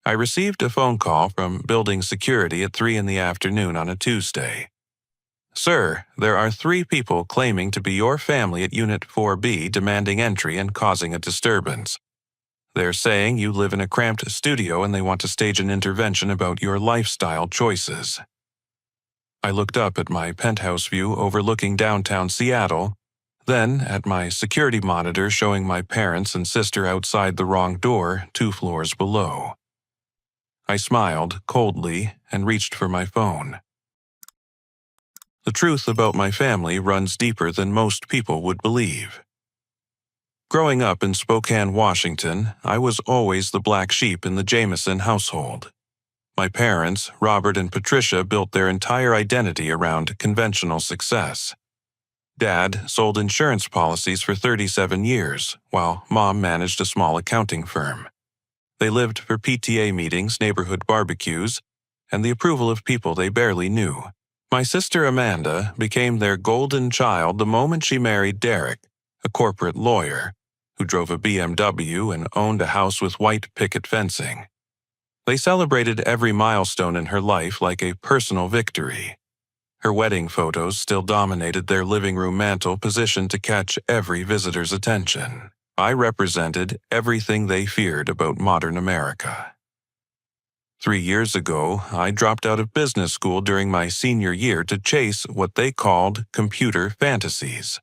I received a phone call from building security at 3 in the afternoon on a Tuesday. "Sir, there are 3 people claiming to be your family at Unit 4B demanding entry and causing a disturbance. They're saying you live in a cramped studio and they want to stage an intervention about your lifestyle choices." I looked up at my penthouse view overlooking downtown Seattle, then at my security monitor showing my parents and sister outside the wrong door 2 floors below. I smiled coldly and reached for my phone. The truth about my family runs deeper than most people would believe. Growing up in Spokane, Washington, I was always the black sheep in the Jameson household. My parents, Robert and Patricia, built their entire identity around conventional success. Dad sold insurance policies for 37 years, while Mom managed a small accounting firm. They lived for PTA meetings, neighborhood barbecues, and the approval of people they barely knew. My sister Amanda became their golden child the moment she married Derek, a corporate lawyer, who drove a BMW and owned a house with white picket fencing. They celebrated every milestone in her life like a personal victory. Her wedding photos still dominated their living room mantel, positioned to catch every visitor's attention. I represented everything they feared about modern America. 3 years ago, I dropped out of business school during my senior year to chase what they called computer fantasies.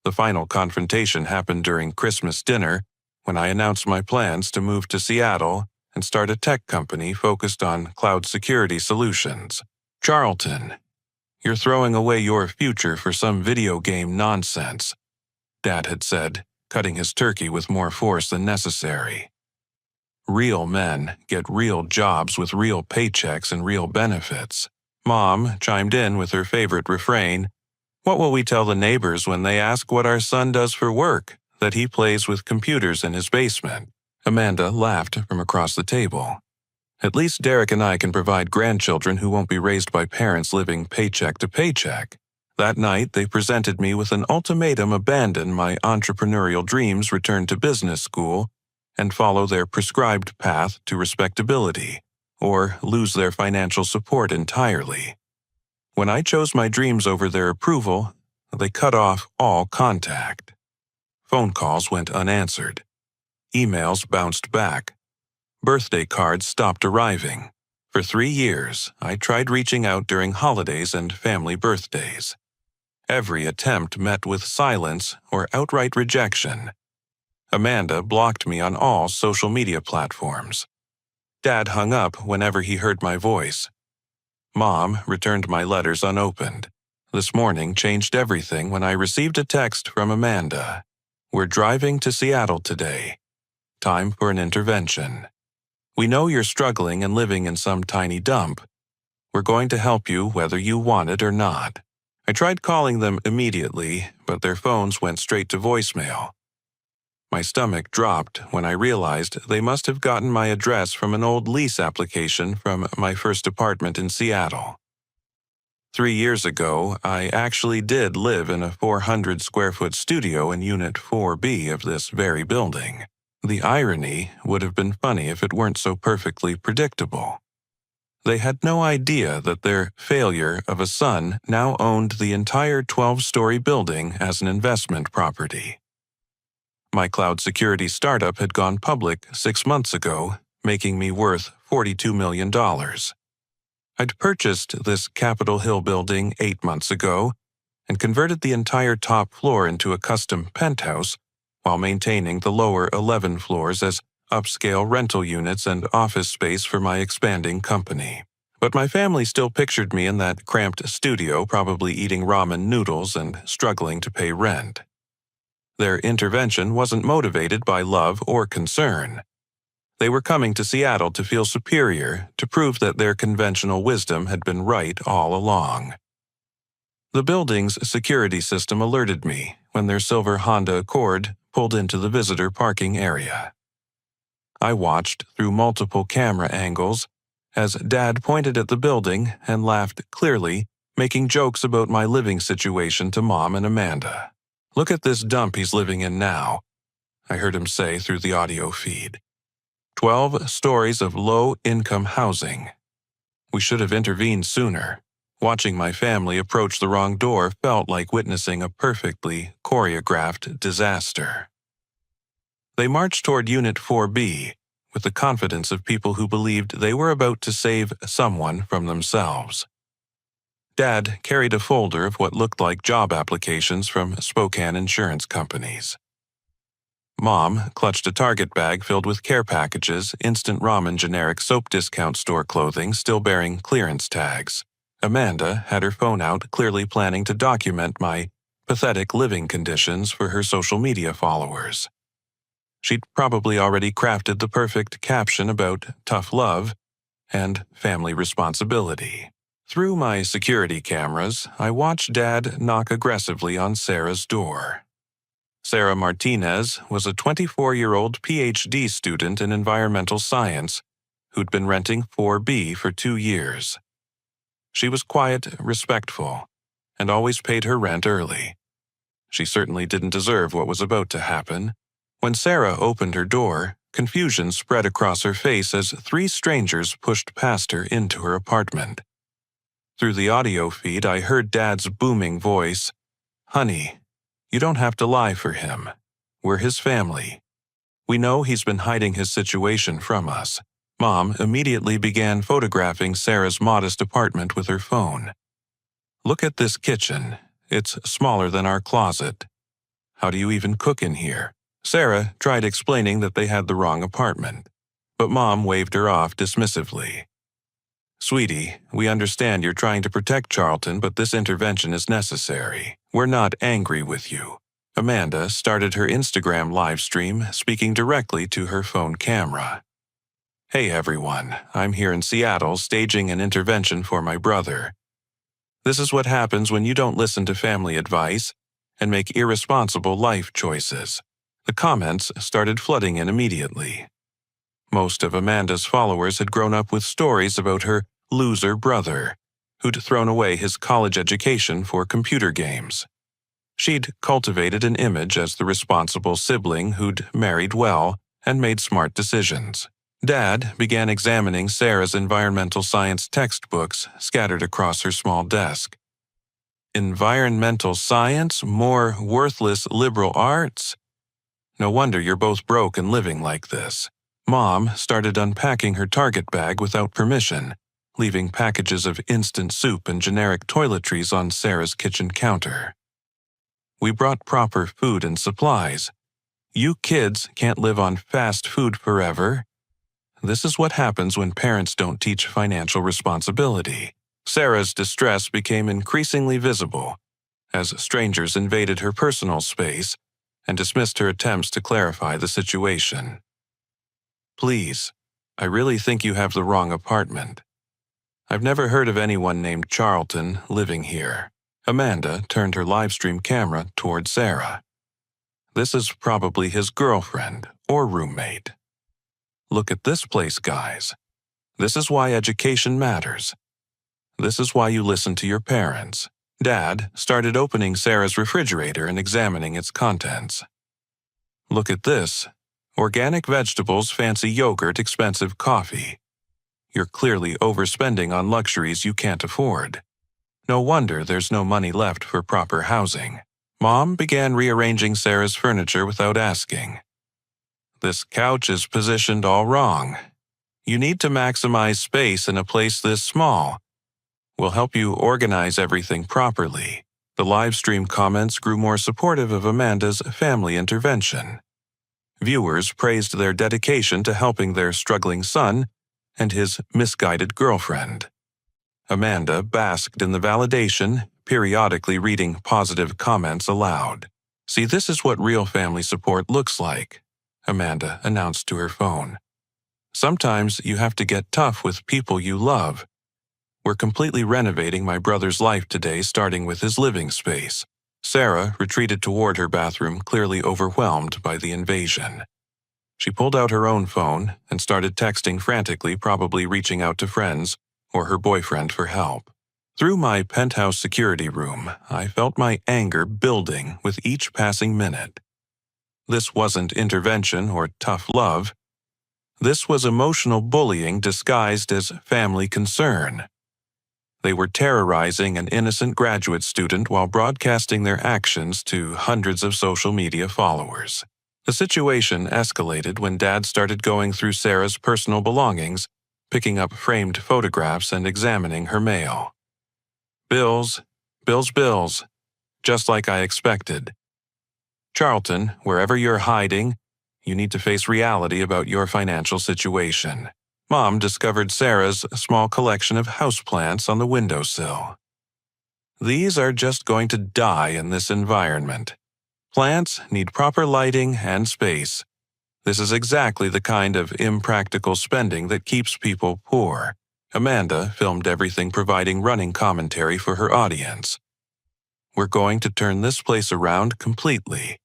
The final confrontation happened during Christmas dinner when I announced my plans to move to Seattle and start a tech company focused on cloud security solutions. "Charlton, you're throwing away your future for some video game nonsense," Dad had said, cutting his turkey with more force than necessary. "Real men get real jobs with real paychecks and real benefits." Mom chimed in with her favorite refrain, "What will we tell the neighbors when they ask what our son does for work, that he plays with computers in his basement?" Amanda laughed from across the table. "At least Derek and I can provide grandchildren who won't be raised by parents living paycheck to paycheck." That night, they presented me with an ultimatum: abandon my entrepreneurial dreams, return to business school, and follow their prescribed path to respectability, or lose their financial support entirely. When I chose my dreams over their approval, they cut off all contact. Phone calls went unanswered. Emails bounced back. Birthday cards stopped arriving. For 3 years, I tried reaching out during holidays and family birthdays. Every attempt met with silence or outright rejection. Amanda blocked me on all social media platforms. Dad hung up whenever he heard my voice. Mom returned my letters unopened. This morning changed everything when I received a text from Amanda. "We're driving to Seattle today. Time for an intervention. We know you're struggling and living in some tiny dump. We're going to help you whether you want it or not." I tried calling them immediately, but their phones went straight to voicemail. My stomach dropped when I realized they must have gotten my address from an old lease application from my first apartment in Seattle. 3 years ago, I actually did live in a 400-square-foot studio in Unit 4B of this very building. The irony would have been funny if it weren't so perfectly predictable. They had no idea that their failure of a son now owned the entire 12-story building as an investment property. My cloud security startup had gone public 6 months ago, making me worth $42 million. I'd purchased this Capitol Hill building 8 months ago and converted the entire top floor into a custom penthouse while maintaining the lower 11 floors as upscale rental units and office space for my expanding company. But my family still pictured me in that cramped studio, probably eating ramen noodles and struggling to pay rent. Their intervention wasn't motivated by love or concern. They were coming to Seattle to feel superior, to prove that their conventional wisdom had been right all along. The building's security system alerted me when their silver Honda Accord pulled into the visitor parking area. I watched through multiple camera angles as Dad pointed at the building and laughed clearly, making jokes about my living situation to Mom and Amanda. "Look at this dump he's living in now," I heard him say through the audio feed. 12 stories of low-income housing. We should have intervened sooner. Watching my family approach the wrong door felt like witnessing a perfectly choreographed disaster. They marched toward Unit 4B with the confidence of people who believed they were about to save someone from themselves. Dad carried a folder of what looked like job applications from Spokane insurance companies. Mom clutched a Target bag filled with care packages, instant ramen generic soap discount store clothing still bearing clearance tags. Amanda had her phone out, clearly planning to document my pathetic living conditions for her social media followers. She'd probably already crafted the perfect caption about tough love and family responsibility. Through my security cameras, I watched Dad knock aggressively on Sarah's door. Sarah Martinez was a 24-year-old PhD student in environmental science who'd been renting 4B for 2 years. She was quiet, respectful, and always paid her rent early. She certainly didn't deserve what was about to happen. When Sarah opened her door, confusion spread across her face as 3 strangers pushed past her into her apartment. Through the audio feed, I heard Dad's booming voice, "Honey, you don't have to lie for him. We're his family. We know he's been hiding his situation from us." Mom immediately began photographing Sarah's modest apartment with her phone. "Look at this kitchen. It's smaller than our closet. How do you even cook in here?" Sarah tried explaining that they had the wrong apartment, but Mom waved her off dismissively. "Sweetie, we understand you're trying to protect Charlton, but this intervention is necessary. We're not angry with you." Amanda started her Instagram live stream, speaking directly to her phone camera. "Hey everyone, I'm here in Seattle staging an intervention for my brother. This is what happens when you don't listen to family advice and make irresponsible life choices." The comments started flooding in immediately. Most of Amanda's followers had grown up with stories about her loser brother, who'd thrown away his college education for computer games. She'd cultivated an image as the responsible sibling who'd married well and made smart decisions. Dad began examining Sarah's environmental science textbooks scattered across her small desk. Environmental science? More worthless liberal arts? No wonder you're both broke and living like this. Mom started unpacking her Target bag without permission, leaving packages of instant soup and generic toiletries on Sarah's kitchen counter. "We brought proper food and supplies. You kids can't live on fast food forever. This is what happens when parents don't teach financial responsibility." Sarah's distress became increasingly visible as strangers invaded her personal space and dismissed her attempts to clarify the situation. "Please, I really think you have the wrong apartment. I've never heard of anyone named Charlton living here." Amanda turned her livestream camera toward Sarah. "This is probably his girlfriend or roommate. Look at this place, guys. This is why education matters. This is why you listen to your parents." Dad started opening Sarah's refrigerator and examining its contents. "Look at this. Organic vegetables, fancy yogurt, expensive coffee. You're clearly overspending on luxuries you can't afford. No wonder there's no money left for proper housing." Mom began rearranging Sarah's furniture without asking. "This couch is positioned all wrong. You need to maximize space in a place this small. We'll help you organize everything properly." The live stream comments grew more supportive of Amanda's family intervention. Viewers praised their dedication to helping their struggling son and his misguided girlfriend. Amanda basked in the validation, periodically reading positive comments aloud. "See, this is what real family support looks like," Amanda announced to her phone. "Sometimes you have to get tough with people you love. We're completely renovating my brother's life today, starting with his living space." Sarah retreated toward her bathroom, clearly overwhelmed by the invasion. She pulled out her own phone and started texting frantically, probably reaching out to friends or her boyfriend for help. Through my penthouse security room, I felt my anger building with each passing minute. This wasn't intervention or tough love. This was emotional bullying disguised as family concern. They were terrorizing an innocent graduate student while broadcasting their actions to hundreds of social media followers. The situation escalated when Dad started going through Sarah's personal belongings, picking up framed photographs and examining her mail. Bills, bills, just like I expected. Charlton, wherever you're hiding, you need to face reality about your financial situation. Mom discovered Sarah's small collection of houseplants on the windowsill. These are just going to die in this environment. Plants need proper lighting and space. This is exactly the kind of impractical spending that keeps people poor. Amanda filmed everything, providing running commentary for her audience. We're going to turn this place around completely.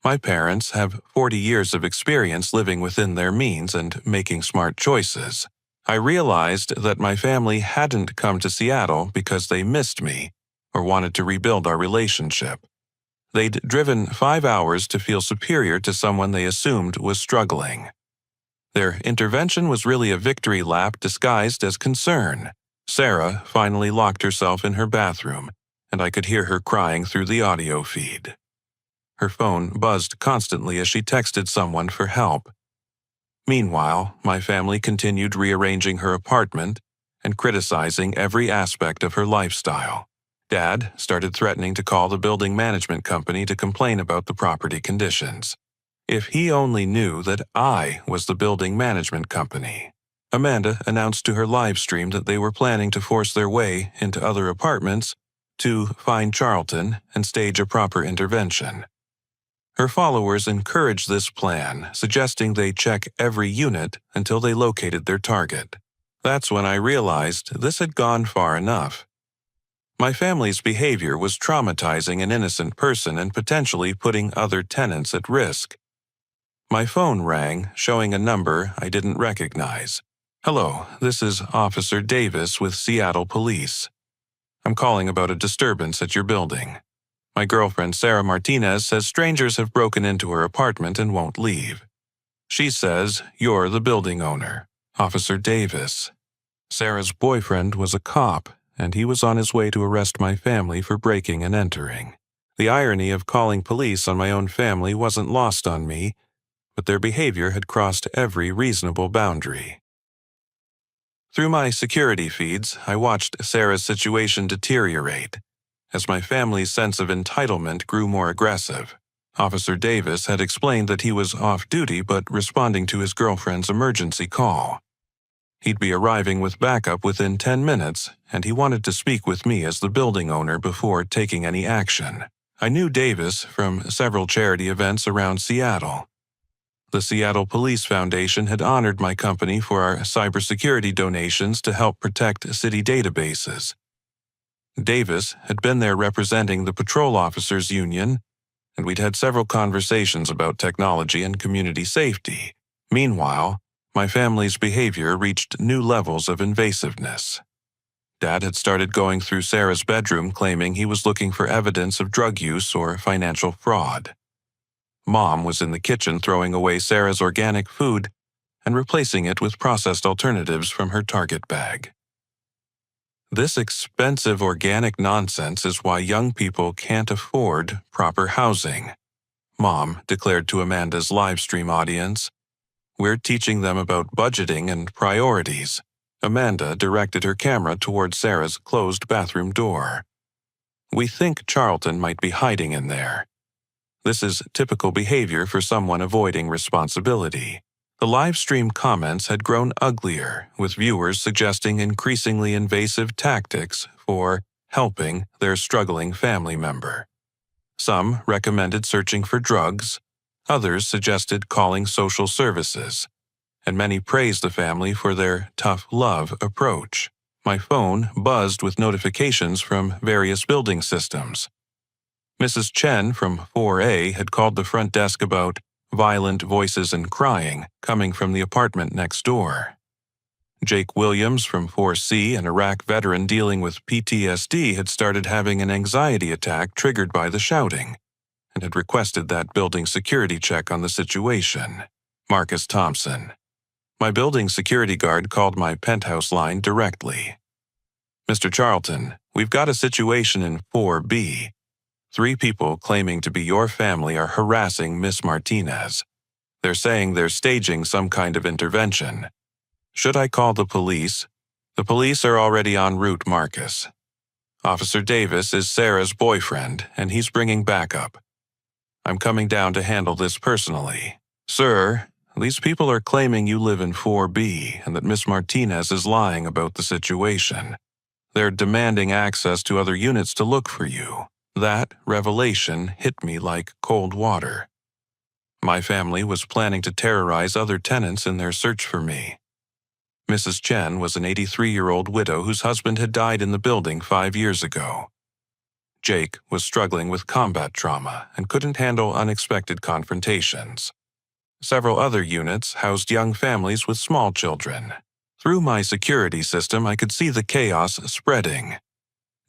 My parents have 40 years of experience living within their means and making smart choices. I realized that my family hadn't come to Seattle because they missed me or wanted to rebuild our relationship. They'd driven 5 hours to feel superior to someone they assumed was struggling. Their intervention was really a victory lap disguised as concern. Sarah finally locked herself in her bathroom, and I could hear her crying through the audio feed. Her phone buzzed constantly as she texted someone for help. Meanwhile, my family continued rearranging her apartment and criticizing every aspect of her lifestyle. Dad started threatening to call the building management company to complain about the property conditions. If he only knew that I was the building management company. Amanda announced to her live stream that they were planning to force their way into other apartments to find Charlton and stage a proper intervention. Her followers encouraged this plan, suggesting they check every unit until they located their target. That's when I realized this had gone far enough. My family's behavior was traumatizing an innocent person and potentially putting other tenants at risk. My phone rang, showing a number I didn't recognize. "Hello, this is Officer Davis with Seattle Police. I'm calling about a disturbance at your building. My girlfriend Sarah Martinez says strangers have broken into her apartment and won't leave. She says you're the building owner, Officer Davis. Sarah's boyfriend was a cop, and he was on his way to arrest my family for breaking and entering. The irony of calling police on my own family wasn't lost on me, but their behavior had crossed every reasonable boundary." Through my security feeds, I watched Sarah's situation deteriorate. As my family's sense of entitlement grew more aggressive, Officer Davis had explained that he was off duty but responding to his girlfriend's emergency call. He'd be arriving with backup within 10 minutes, and he wanted to speak with me as the building owner before taking any action. I knew Davis from several charity events around Seattle. The Seattle Police Foundation had honored my company for our cybersecurity donations to help protect city databases. Davis had been there representing the Patrol Officers Union, and we'd had several conversations about technology and community safety. Meanwhile, my family's behavior reached new levels of invasiveness. Dad had started going through Sarah's bedroom, claiming he was looking for evidence of drug use or financial fraud. Mom was in the kitchen throwing away Sarah's organic food and replacing it with processed alternatives from her Target bag. This expensive organic nonsense is why young people can't afford proper housing, Mom declared to Amanda's live stream audience. We're teaching them about budgeting and priorities. Amanda directed her camera toward Sarah's closed bathroom door. We think Charlton might be hiding in there. This is typical behavior for someone avoiding responsibility. The live stream comments had grown uglier, with viewers suggesting increasingly invasive tactics for helping their struggling family member. Some recommended searching for drugs, others suggested calling social services, and many praised the family for their tough love approach. My phone buzzed with notifications from various building systems. Mrs. Chen from 4A had called the front desk about violent voices and crying coming from the apartment next door. Jake Williams from 4C, an Iraq veteran dealing with PTSD, had started having an anxiety attack triggered by the shouting and had requested that building security check on the situation. Marcus Thompson. My building security guard called my penthouse line directly. "Mr. Charlton, we've got a situation in 4B. 3 people claiming to be your family are harassing Miss Martinez. They're saying they're staging some kind of intervention. Should I call the police?" "The police are already en route, Marcus. Officer Davis is Sarah's boyfriend, and he's bringing backup. I'm coming down to handle this personally." "Sir, these people are claiming you live in 4B and that Miss Martinez is lying about the situation. They're demanding access to other units to look for you." That revelation hit me like cold water. My family was planning to terrorize other tenants in their search for me. Mrs. Chen was an 83-year-old widow whose husband had died in the building 5 years ago. Jake was struggling with combat trauma and couldn't handle unexpected confrontations. Several other units housed young families with small children. Through my security system, I could see the chaos spreading.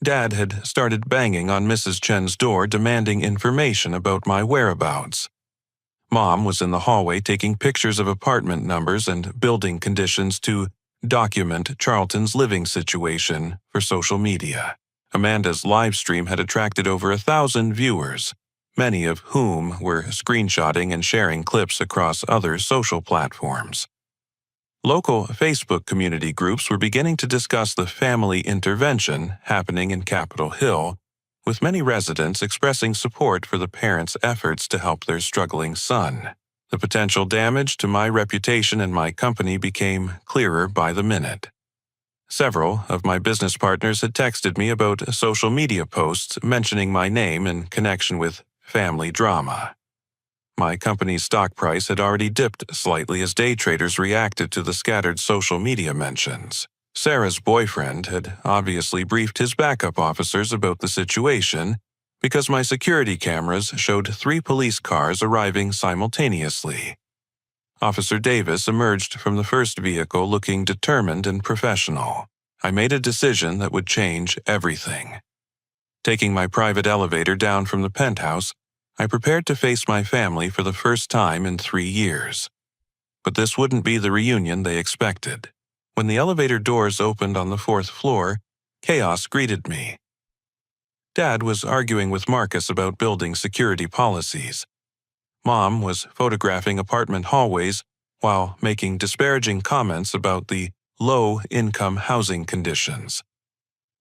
Dad had started banging on Mrs. Chen's door demanding information about my whereabouts. Mom was in the hallway taking pictures of apartment numbers and building conditions to document Charlton's living situation for social media. Amanda's live stream had attracted over 1,000 viewers, many of whom were screenshotting and sharing clips across other social platforms. Local Facebook community groups were beginning to discuss the family intervention happening in Capitol Hill, with many residents expressing support for the parents' efforts to help their struggling son. The potential damage to my reputation and my company became clearer by the minute. Several of my business partners had texted me about social media posts mentioning my name in connection with family drama. My company's stock price had already dipped slightly as day traders reacted to the scattered social media mentions. Sarah's boyfriend had obviously briefed his backup officers about the situation because my security cameras showed 3 police cars arriving simultaneously. Officer Davis emerged from the first vehicle looking determined and professional. I made a decision that would change everything. Taking my private elevator down from the penthouse, I prepared to face my family for the first time in 3 years. But this wouldn't be the reunion they expected. When the elevator doors opened on the 4th floor, chaos greeted me. Dad was arguing with Marcus about building security policies. Mom was photographing apartment hallways while making disparaging comments about the low-income housing conditions.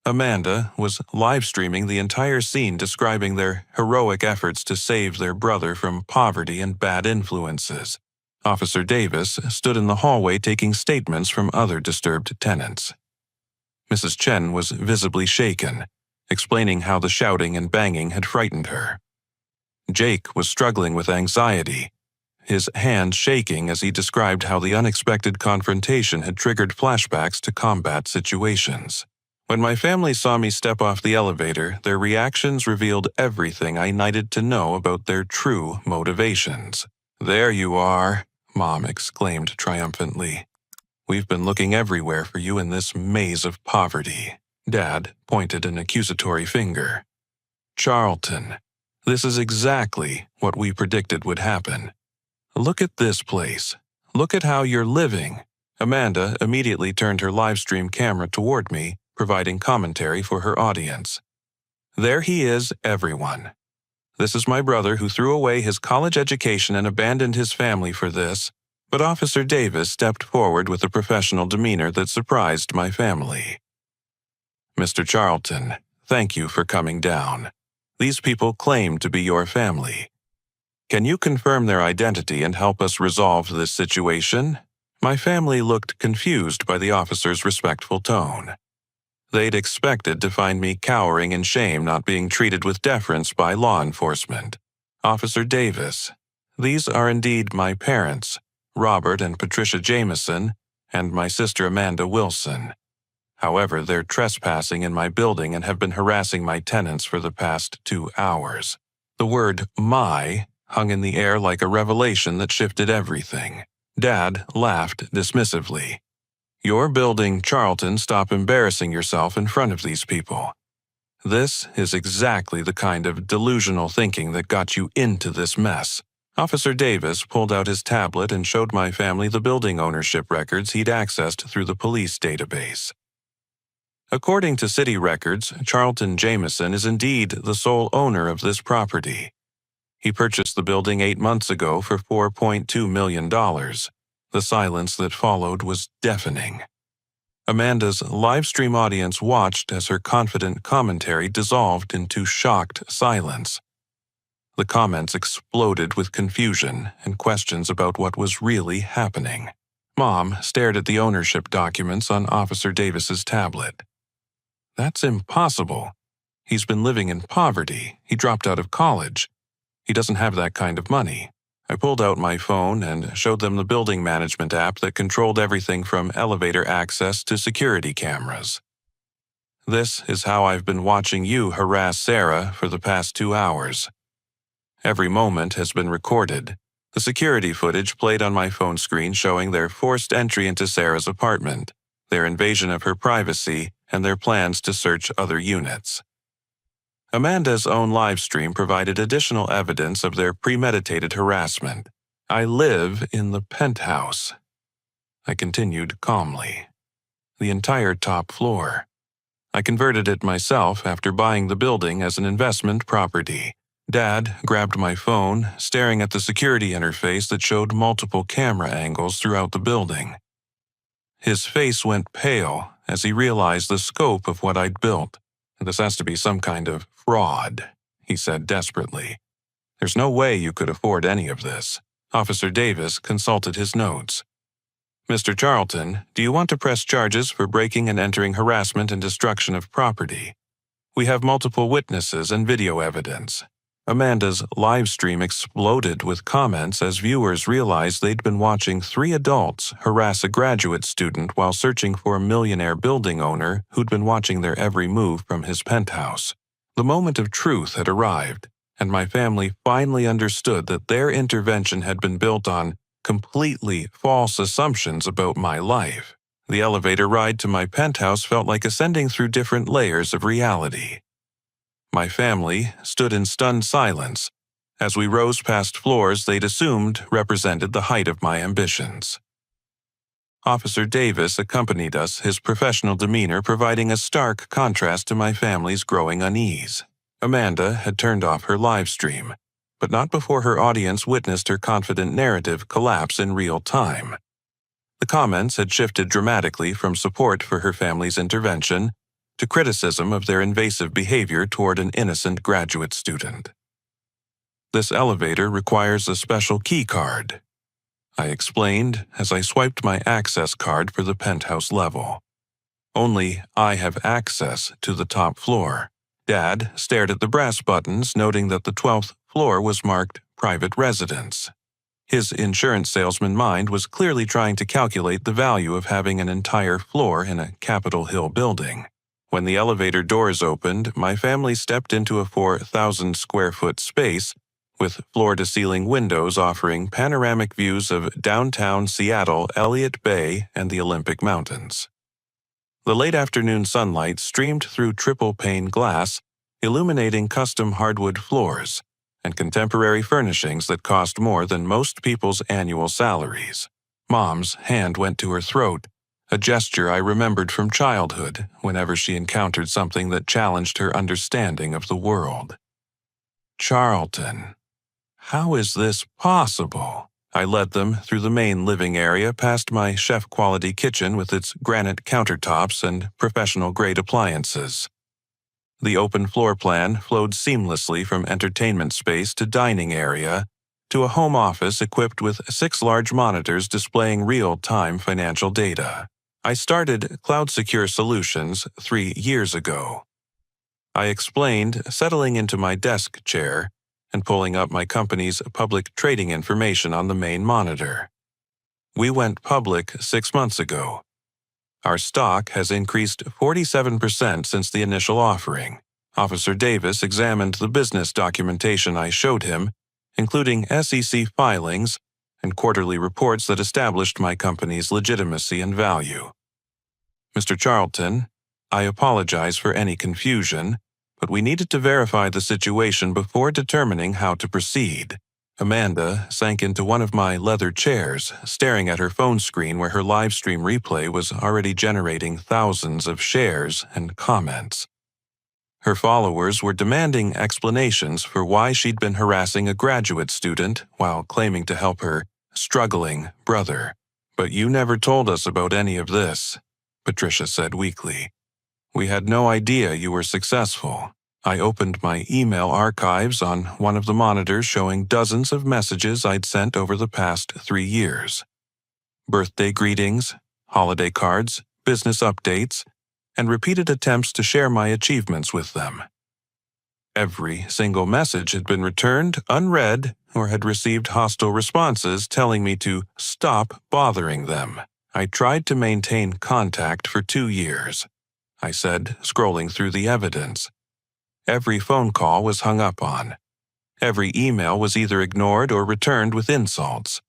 Amanda was live-streaming the entire scene describing their heroic efforts to save their brother from poverty and bad influences. Officer Davis stood in the hallway taking statements from other disturbed tenants. Mrs. Chen was visibly shaken, explaining how the shouting and banging had frightened her. Jake was struggling with anxiety, his hand shaking as he described how the unexpected confrontation had triggered flashbacks to combat situations. When my family saw me step off the elevator, their reactions revealed everything I needed to know about their true motivations. "There you are," Mom exclaimed triumphantly. "We've been looking everywhere for you in this maze of poverty." Dad pointed an accusatory finger. "Charlton, this is exactly what we predicted would happen. Look at this place. Look at how you're living." Amanda immediately turned her livestream camera toward me, providing commentary for her audience. "There he is, everyone. This is my brother who threw away his college education and abandoned his family for this, but Officer Davis stepped forward with a professional demeanor that surprised my family. Mr. Charlton, thank you for coming down. These people claim to be your family. Can you confirm their identity and help us resolve this situation?" My family looked confused by the officer's respectful tone. They'd expected to find me cowering in shame, not being treated with deference by law enforcement. "Officer Davis, these are indeed my parents, Robert and Patricia Jameson, and my sister Amanda Wilson. However, they're trespassing in my building and have been harassing my tenants for the past 2 hours." The word "my" hung in the air like a revelation that shifted everything. Dad laughed dismissively. "Your building, Charlton, stop embarrassing yourself in front of these people. This is exactly the kind of delusional thinking that got you into this mess. Officer Davis pulled out his tablet and showed my family the building ownership records he'd accessed through the police database. According to city records, Charlton Jameson is indeed the sole owner of this property. He purchased the building 8 months ago for $4.2 million. The silence that followed was deafening. Amanda's live stream audience watched as her confident commentary dissolved into shocked silence. The comments exploded with confusion and questions about what was really happening. Mom stared at the ownership documents on Officer Davis's tablet. That's impossible. He's been living in poverty. He dropped out of college. He doesn't have that kind of money. I pulled out my phone and showed them the building management app that controlled everything from elevator access to security cameras. This is how I've been watching you harass Sarah for the past 2 hours. Every moment has been recorded. The security footage played on my phone screen showing their forced entry into Sarah's apartment, their invasion of her privacy, and their plans to search other units. Amanda's own livestream provided additional evidence of their premeditated harassment. I live in the penthouse. I continued calmly. The entire top floor. I converted it myself after buying the building as an investment property. Dad grabbed my phone, staring at the security interface that showed multiple camera angles throughout the building. His face went pale as he realized the scope of what I'd built. "This has to be some kind of fraud," he said desperately. "There's no way you could afford any of this." Officer Davis consulted his notes. "Mr. Charlton, do you want to press charges for breaking and entering harassment and destruction of property? We have multiple witnesses and video evidence." Amanda's live stream exploded with comments as viewers realized they'd been watching 3 adults harass a graduate student while searching for a millionaire building owner who'd been watching their every move from his penthouse. The moment of truth had arrived, and my family finally understood that their intervention had been built on completely false assumptions about my life. The elevator ride to my penthouse felt like ascending through different layers of reality. My family stood in stunned silence as we rose past floors they'd assumed represented the height of my ambitions. Officer Davis accompanied us, his professional demeanor providing a stark contrast to my family's growing unease. Amanda had turned off her live stream, but not before her audience witnessed her confident narrative collapse in real time. The comments had shifted dramatically from support for her family's intervention to criticism of their invasive behavior toward an innocent graduate student. "This elevator requires a special key card," I explained as I swiped my access card for the penthouse level. "Only I have access to the top floor." Dad stared at the brass buttons, noting that the 12th floor was marked private residence. His insurance salesman mind was clearly trying to calculate the value of having an entire floor in a Capitol Hill building. When the elevator doors opened, my family stepped into a 4,000 square foot space with floor-to-ceiling windows offering panoramic views of downtown Seattle, Elliott Bay, and the Olympic Mountains. The late afternoon sunlight streamed through triple-pane glass, illuminating custom hardwood floors and contemporary furnishings that cost more than most people's annual salaries. Mom's hand went to her throat, a gesture I remembered from childhood whenever she encountered something that challenged her understanding of the world. "Charlton, how is this possible?" I led them through the main living area past my chef-quality kitchen with its granite countertops and professional-grade appliances. The open floor plan flowed seamlessly from entertainment space to dining area to a home office equipped with 6 large monitors displaying real-time financial data. I started Cloud Secure Solutions 3 years ago. I explained, settling into my desk chair and pulling up my company's public trading information on the main monitor. "We went public 6 months ago. Our stock has increased 47% since the initial offering." Officer Davis examined the business documentation I showed him, including SEC filings and quarterly reports that established my company's legitimacy and value. "Mr. Charlton, I apologize for any confusion, but we needed to verify the situation before determining how to proceed. Amanda sank into one of my leather chairs, staring at her phone screen where her live stream replay was already generating thousands of shares and comments. Her followers were demanding explanations for why she'd been harassing a graduate student while claiming to help her struggling brother. "But you never told us about any of this," Patricia said weakly. "We had no idea you were successful." I opened my email archives on one of the monitors showing dozens of messages I'd sent over the past 3 years. Birthday greetings, holiday cards, business updates, and repeated attempts to share my achievements with them. Every single message had been returned unread or had received hostile responses telling me to stop bothering them. "I tried to maintain contact for 2 years," I said, scrolling through the evidence. Every phone call was hung up on. Every email was either ignored or returned with insults.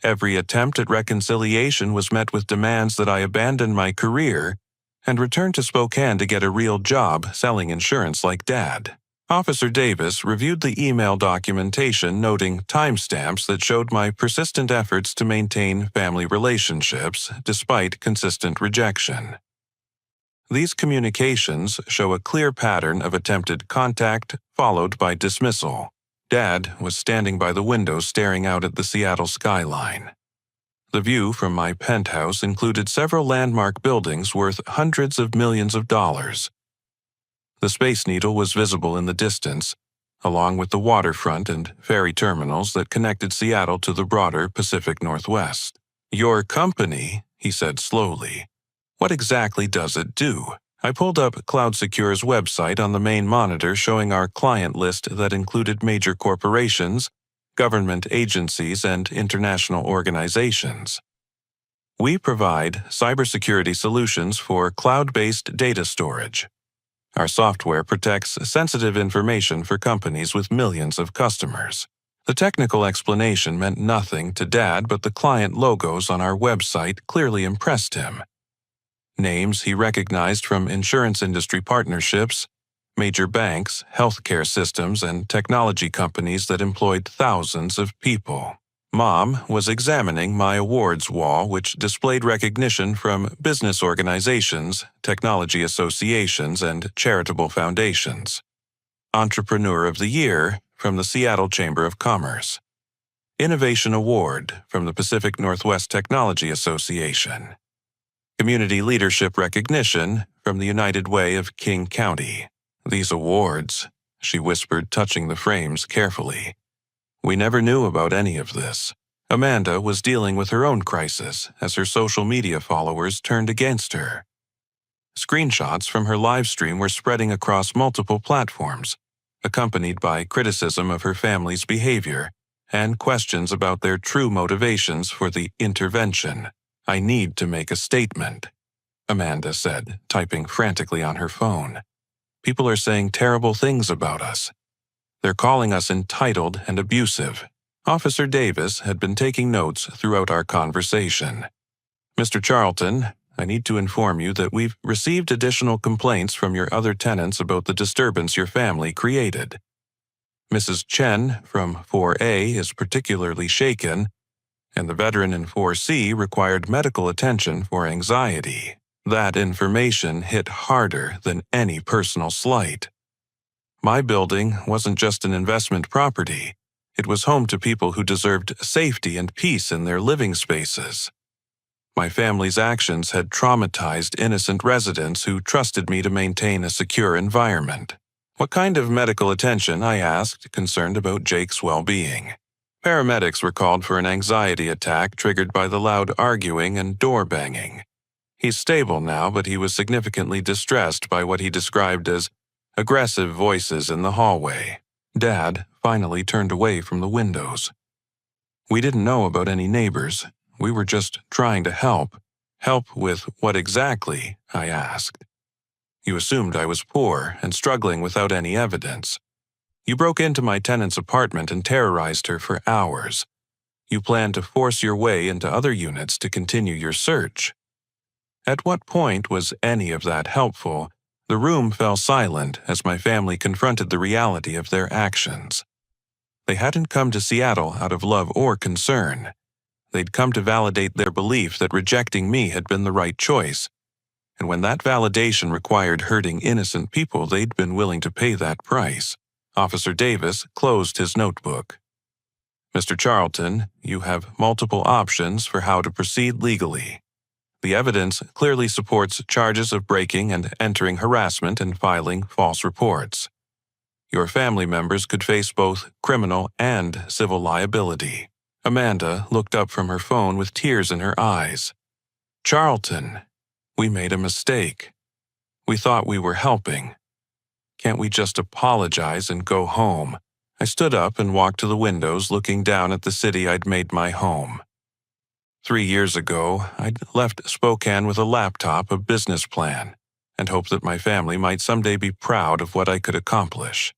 Every attempt at reconciliation was met with demands that I abandon my career and return to Spokane to get a real job selling insurance like Dad. Officer Davis reviewed the email documentation, noting timestamps that showed my persistent efforts to maintain family relationships despite consistent rejection. These communications show a clear pattern of attempted contact followed by dismissal. Dad was standing by the window staring out at the Seattle skyline. The view from my penthouse included several landmark buildings worth hundreds of millions of dollars. The Space Needle was visible in the distance, along with the waterfront and ferry terminals that connected Seattle to the broader Pacific Northwest. "Your company," he said slowly. "What exactly does it do?" I pulled up CloudSecure's website on the main monitor showing our client list that included major corporations, government agencies, and international organizations. "We provide cybersecurity solutions for cloud-based data storage. Our software protects sensitive information for companies with millions of customers." The technical explanation meant nothing to Dad, but the client logos on our website clearly impressed him. Names he recognized from insurance industry partnerships, major banks, healthcare systems, and technology companies that employed thousands of people. Mom was examining my awards wall, which displayed recognition from business organizations, technology associations, and charitable foundations. Entrepreneur of the Year from the Seattle Chamber of Commerce. Innovation Award from the Pacific Northwest Technology Association. Community Leadership Recognition from the United Way of King County. "These awards," she whispered, touching the frames carefully. "We never knew about any of this." Amanda was dealing with her own crisis as her social media followers turned against her. Screenshots from her live stream were spreading across multiple platforms, accompanied by criticism of her family's behavior and questions about their true motivations for the intervention. "I need to make a statement," Amanda said, typing frantically on her phone. "People are saying terrible things about us. They're calling us entitled and abusive." Officer Davis had been taking notes throughout our conversation. "Mr. Charlton, I need to inform you that we've received additional complaints from your other tenants about the disturbance your family created. Mrs. Chen from 4A is particularly shaken, and the veteran in 4C required medical attention for anxiety." That information hit harder than any personal slight. My building wasn't just an investment property. It was home to people who deserved safety and peace in their living spaces. My family's actions had traumatized innocent residents who trusted me to maintain a secure environment. "What kind of medical attention?" I asked, concerned about Jake's well-being. Paramedics were called for an anxiety attack triggered by the loud arguing and door banging. He's stable now, but he was significantly distressed by what he described as aggressive voices in the hallway. Dad finally turned away from the windows. "We didn't know about any neighbors. We were just trying to help." "Help with what exactly?" I asked. "You assumed I was poor and struggling without any evidence. You broke into my tenant's apartment and terrorized her for hours. You planned to force your way into other units to continue your search." At what point was any of that helpful? The room fell silent as my family confronted the reality of their actions. They hadn't come to Seattle out of love or concern. They'd come to validate their belief that rejecting me had been the right choice. And when that validation required hurting innocent people, they'd been willing to pay that price. Officer Davis closed his notebook. Mr. Charlton, you have multiple options for how to proceed legally. The evidence clearly supports charges of breaking and entering harassment and filing false reports. Your family members could face both criminal and civil liability. Amanda looked up from her phone with tears in her eyes. Charlton, we made a mistake. We thought we were helping. Can't we just apologize and go home? I stood up and walked to the windows, looking down at the city I'd made my home. 3 years ago, I'd left Spokane with a laptop, a business plan, and hoped that my family might someday be proud of what I could accomplish.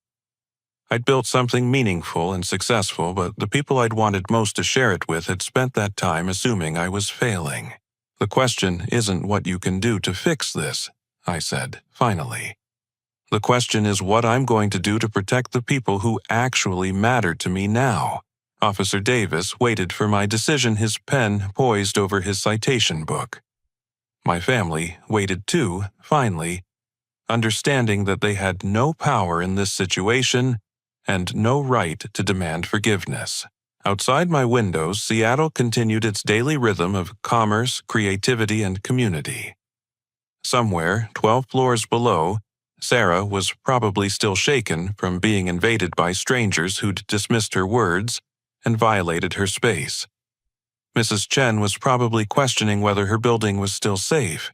I'd built something meaningful and successful, but the people I'd wanted most to share it with had spent that time assuming I was failing. The question isn't what you can do to fix this, I said, finally. The question is what I'm going to do to protect the people who actually matter to me now. Officer Davis waited for my decision, his pen poised over his citation book. My family waited too, finally, understanding that they had no power in this situation and no right to demand forgiveness. Outside my windows, Seattle continued its daily rhythm of commerce, creativity, and community. Somewhere, 12 floors below, Sarah was probably still shaken from being invaded by strangers who'd dismissed her words and violated her space. Mrs. Chen was probably questioning whether her building was still safe.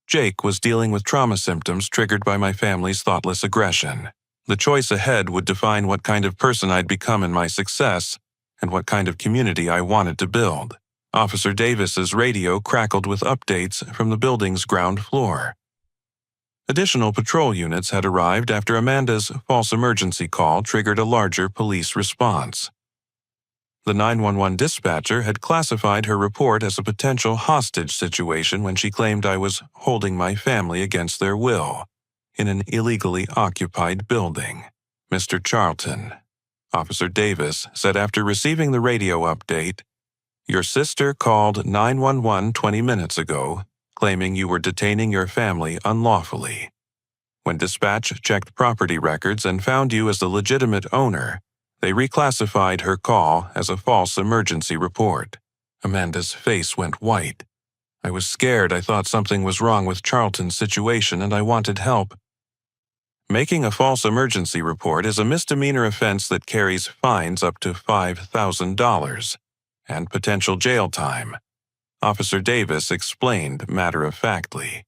Jake was dealing with trauma symptoms triggered by my family's thoughtless aggression. The choice ahead would define what kind of person I'd become in my success and what kind of community I wanted to build. Officer Davis's radio crackled with updates from the building's ground floor. Additional patrol units had arrived after Amanda's false emergency call triggered a larger police response. The 911 dispatcher had classified her report as a potential hostage situation when she claimed I was holding my family against their will in an illegally occupied building. Mr. Charlton, Officer Davis said after receiving the radio update, your sister called 911 20 minutes ago, claiming you were detaining your family unlawfully. When dispatch checked property records and found you as the legitimate owner, they reclassified her call as a false emergency report. Amanda's face went white. I was scared. I thought something was wrong with Charlton's situation and I wanted help. Making a false emergency report is a misdemeanor offense that carries fines up to $5,000 and potential jail time, Officer Davis explained matter-of-factly.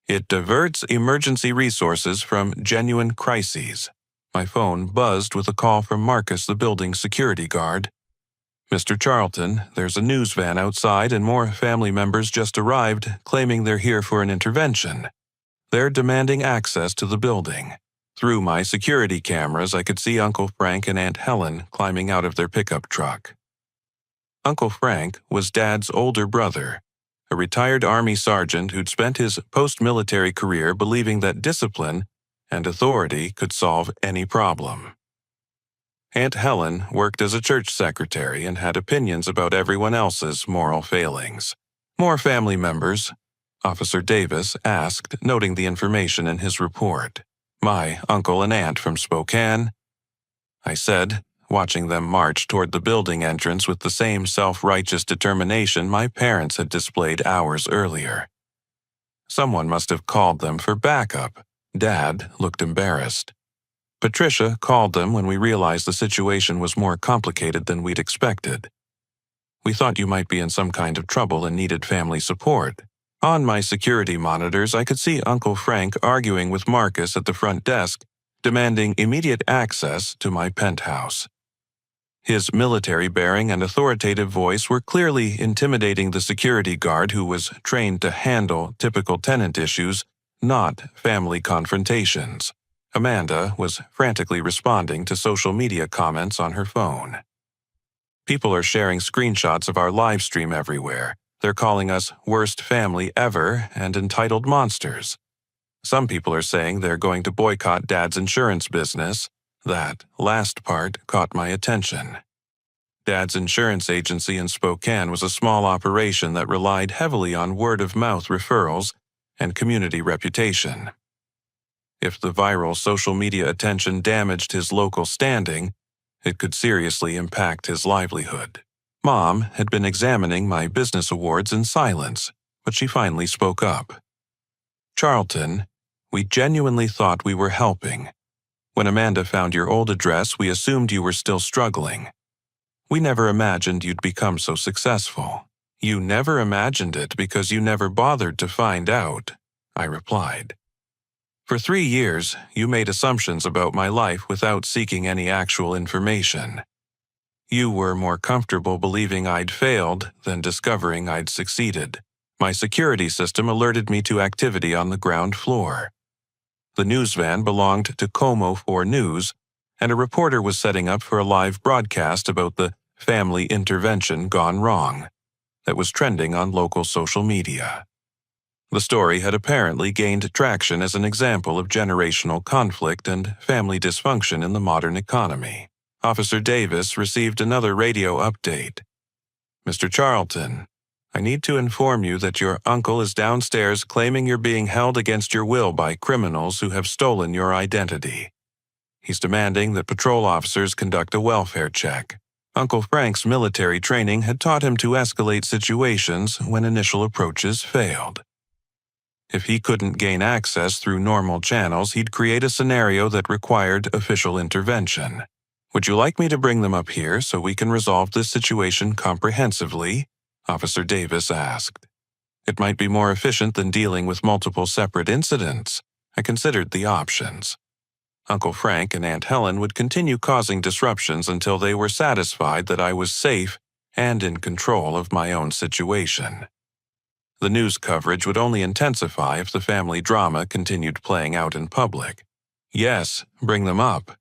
It diverts emergency resources from genuine crises. My phone buzzed with a call from Marcus, the building's security guard. Mr. Charlton, there's a news van outside and more family members just arrived, claiming they're here for an intervention. They're demanding access to the building. Through my security cameras, I could see Uncle Frank and Aunt Helen climbing out of their pickup truck. Uncle Frank was Dad's older brother, a retired Army sergeant who'd spent his post-military career believing that discipline and authority could solve any problem. Aunt Helen worked as a church secretary and had opinions about everyone else's moral failings. More family members, Officer Davis asked, noting the information in his report. My uncle and aunt from Spokane, I said, watching them march toward the building entrance with the same self-righteous determination my parents had displayed hours earlier. Someone must have called them for backup. Dad looked embarrassed. Patricia called them when we realized the situation was more complicated than we'd expected. We thought you might be in some kind of trouble and needed family support. On my security monitors, I could see Uncle Frank arguing with Marcus at the front desk, demanding immediate access to my penthouse. His military bearing and authoritative voice were clearly intimidating the security guard who was trained to handle typical tenant issues, not family confrontations. Amanda was frantically responding to social media comments on her phone. People are sharing screenshots of our live stream everywhere. They're calling us worst family ever and entitled monsters. Some people are saying they're going to boycott Dad's insurance business, That last part caught my attention. Dad's insurance agency in Spokane was a small operation that relied heavily on word-of-mouth referrals and community reputation. If the viral social media attention damaged his local standing, it could seriously impact his livelihood. Mom had been examining my business awards in silence, but she finally spoke up. "Charlton, we genuinely thought we were helping. When Amanda found your old address, we assumed you were still struggling. We never imagined you'd become so successful." "You never imagined it because you never bothered to find out," I replied. "For 3 years, you made assumptions about my life without seeking any actual information. You were more comfortable believing I'd failed than discovering I'd succeeded. My security system alerted me to activity on the ground floor. The news van belonged to Como 4 News, and a reporter was setting up for a live broadcast about the family intervention gone wrong that was trending on local social media. The story had apparently gained traction as an example of generational conflict and family dysfunction in the modern economy. Officer Davis received another radio update. "Mr. Charlton, I need to inform you that your uncle is downstairs claiming you're being held against your will by criminals who have stolen your identity. He's demanding that patrol officers conduct a welfare check. Uncle Frank's military training had taught him to escalate situations when initial approaches failed. If he couldn't gain access through normal channels, he'd create a scenario that required official intervention. Would you like me to bring them up here so we can resolve this situation comprehensively?" Officer Davis asked. "It might be more efficient than dealing with multiple separate incidents." I considered the options. Uncle Frank and Aunt Helen would continue causing disruptions until they were satisfied that I was safe and in control of my own situation. The news coverage would only intensify if the family drama continued playing out in public. "Yes, bring them up.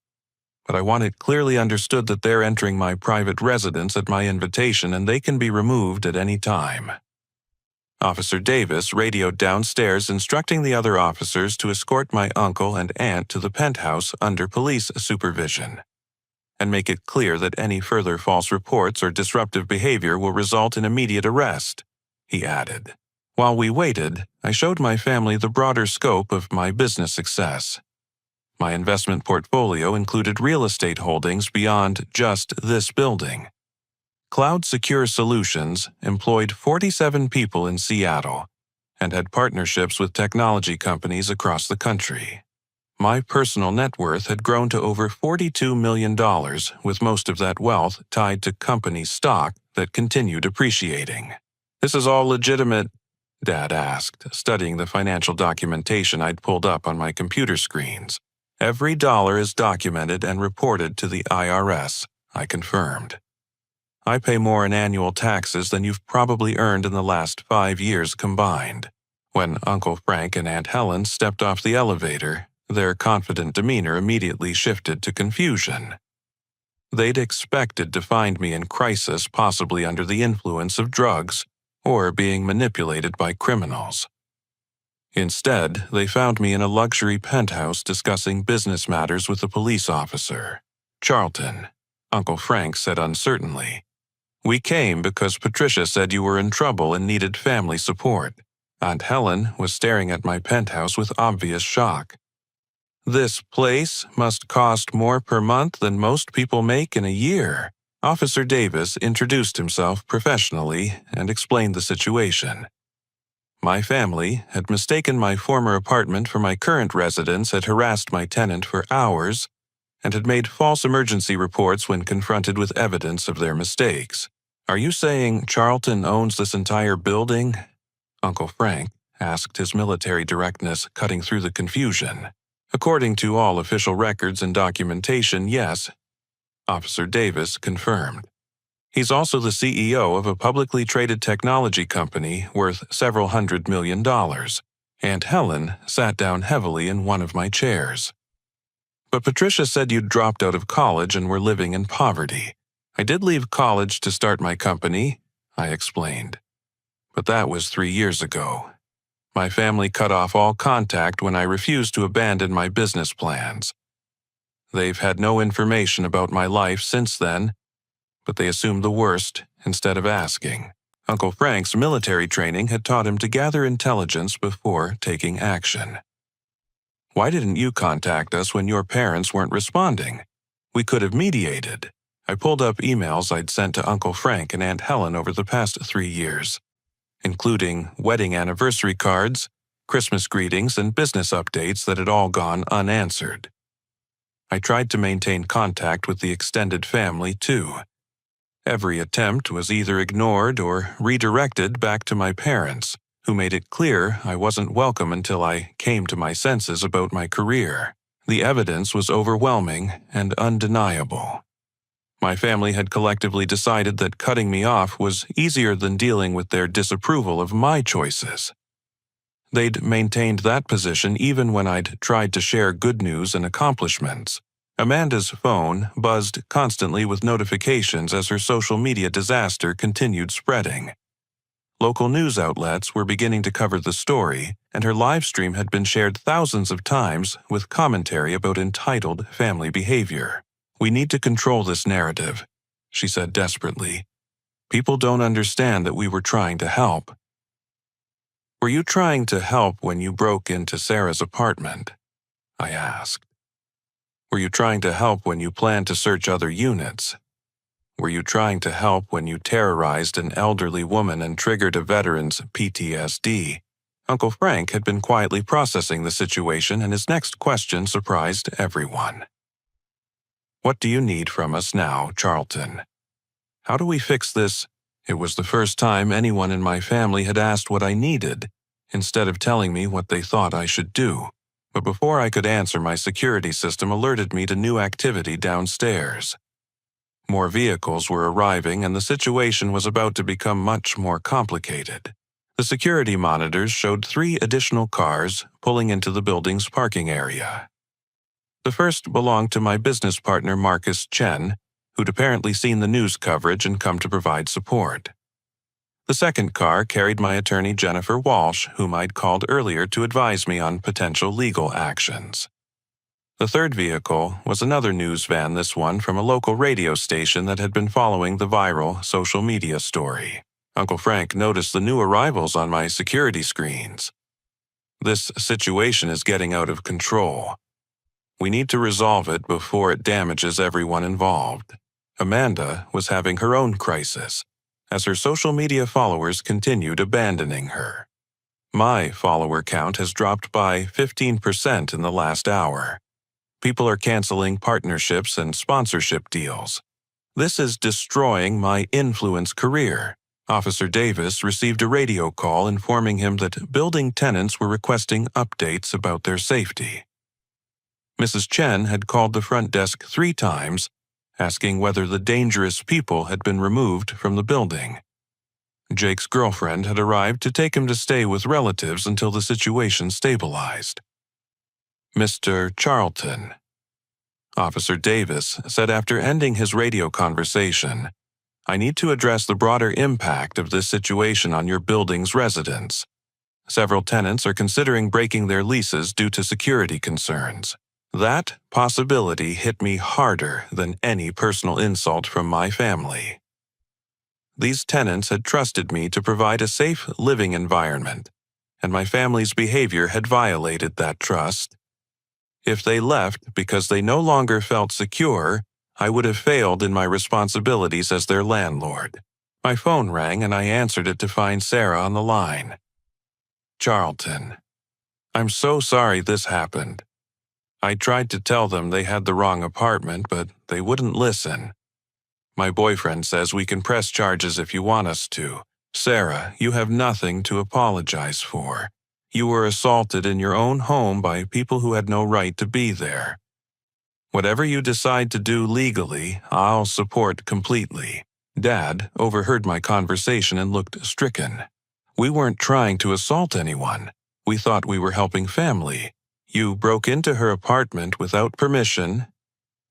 But I want it clearly understood that they're entering my private residence at my invitation and they can be removed at any time." Officer Davis radioed downstairs instructing the other officers to escort my uncle and aunt to the penthouse under police supervision, and make it clear that any further false reports or disruptive behavior will result in immediate arrest, he added. While we waited, I showed my family the broader scope of my business success. My investment portfolio included real estate holdings beyond just this building. Cloud Secure Solutions employed 47 people in Seattle and had partnerships with technology companies across the country. My personal net worth had grown to over $42 million, with most of that wealth tied to company stock that continued appreciating. "This is all legitimate?" Dad asked, studying the financial documentation I'd pulled up on my computer screens. "Every dollar is documented and reported to the IRS," I confirmed. "I pay more in annual taxes than you've probably earned in the last 5 years combined." When Uncle Frank and Aunt Helen stepped off the elevator, their confident demeanor immediately shifted to confusion. They'd expected to find me in crisis, possibly under the influence of drugs, or being manipulated by criminals. Instead, they found me in a luxury penthouse discussing business matters with a police officer. "Charlton," Uncle Frank said uncertainly, "we came because Patricia said you were in trouble and needed family support." Aunt Helen was staring at my penthouse with obvious shock. "This place must cost more per month than most people make in a year." Officer Davis introduced himself professionally and explained the situation. My family had mistaken my former apartment for my current residence, had harassed my tenant for hours, and had made false emergency reports when confronted with evidence of their mistakes. "Are you saying Charlton owns this entire building?" Uncle Frank asked, his military directness cutting through the confusion. "According to all official records and documentation, yes," Officer Davis confirmed. "He's also the CEO of a publicly traded technology company worth several $100 million. Aunt Helen sat down heavily in one of my chairs. "But Patricia said you'd dropped out of college and were living in poverty." "I did leave college to start my company," I explained. "But that was 3 years ago. My family cut off all contact when I refused to abandon my business plans. They've had no information about my life since then, but they assumed the worst instead of asking. Uncle Frank's military training had taught him to gather intelligence before taking action. Why didn't you contact us when your parents weren't responding? We could have mediated. I pulled up emails I'd sent to Uncle Frank and Aunt Helen over the past 3 years, including wedding anniversary cards, Christmas greetings, and business updates that had all gone unanswered. I tried to maintain contact with the extended family, too. Every attempt was either ignored or redirected back to my parents, who made it clear I wasn't welcome until I came to my senses about my career. The evidence was overwhelming and undeniable. My family had collectively decided that cutting me off was easier than dealing with their disapproval of my choices. They'd maintained that position even when I'd tried to share good news and accomplishments. Amanda's phone buzzed constantly with notifications as her social media disaster continued spreading. Local news outlets were beginning to cover the story, and her live stream had been shared thousands of times with commentary about entitled family behavior. "We need to control this narrative," she said desperately. "People don't understand that we were trying to help." "Were you trying to help when you broke into Sarah's apartment?" I asked. "Were you trying to help when you planned to search other units? Were you trying to help when you terrorized an elderly woman and triggered a veteran's PTSD?" Uncle Frank had been quietly processing the situation, and his next question surprised everyone. "What do you need from us now, Charlton? How do we fix this?" It was the first time anyone in my family had asked what I needed, instead of telling me what they thought I should do. But before I could answer, my security system alerted me to new activity downstairs. More vehicles were arriving, and the situation was about to become much more complicated. The security monitors showed 3 additional cars pulling into the building's parking area. The first belonged to my business partner Marcus Chen, who'd apparently seen the news coverage and come to provide support. The second car carried my attorney Jennifer Walsh, whom I'd called earlier to advise me on potential legal actions. The third vehicle was another news van, this one from a local radio station that had been following the viral social media story. Uncle Frank noticed the new arrivals on my security screens. "This situation is getting out of control. We need to resolve it before it damages everyone involved." Amanda was having her own crisis, as her social media followers continued abandoning her. My follower count has dropped by 15% in the last hour. People are canceling partnerships and sponsorship deals. This is destroying my influence career. Officer Davis received a radio call informing him that building tenants were requesting updates about their safety. Mrs. Chen had called the front desk 3 times, asking whether the dangerous people had been removed from the building. Jake's girlfriend had arrived to take him to stay with relatives until the situation stabilized. "Mr. Charlton," Officer Davis said after ending his radio conversation, "I need to address the broader impact of this situation on your building's residents. Several tenants are considering breaking their leases due to security concerns. That possibility hit me harder than any personal insult from my family. These tenants had trusted me to provide a safe living environment, and my family's behavior had violated that trust. If they left because they no longer felt secure, I would have failed in my responsibilities as their landlord." My phone rang and I answered it to find Sarah on the line. "Charlton, I'm so sorry this happened. I tried to tell them they had the wrong apartment, but they wouldn't listen. My boyfriend says we can press charges if you want us to. Sarah, you have nothing to apologize for. You were assaulted in your own home by people who had no right to be there. Whatever you decide to do legally, I'll support completely." Dad overheard my conversation and looked stricken. "We weren't trying to assault anyone. We thought we were helping family. You broke into her apartment without permission,"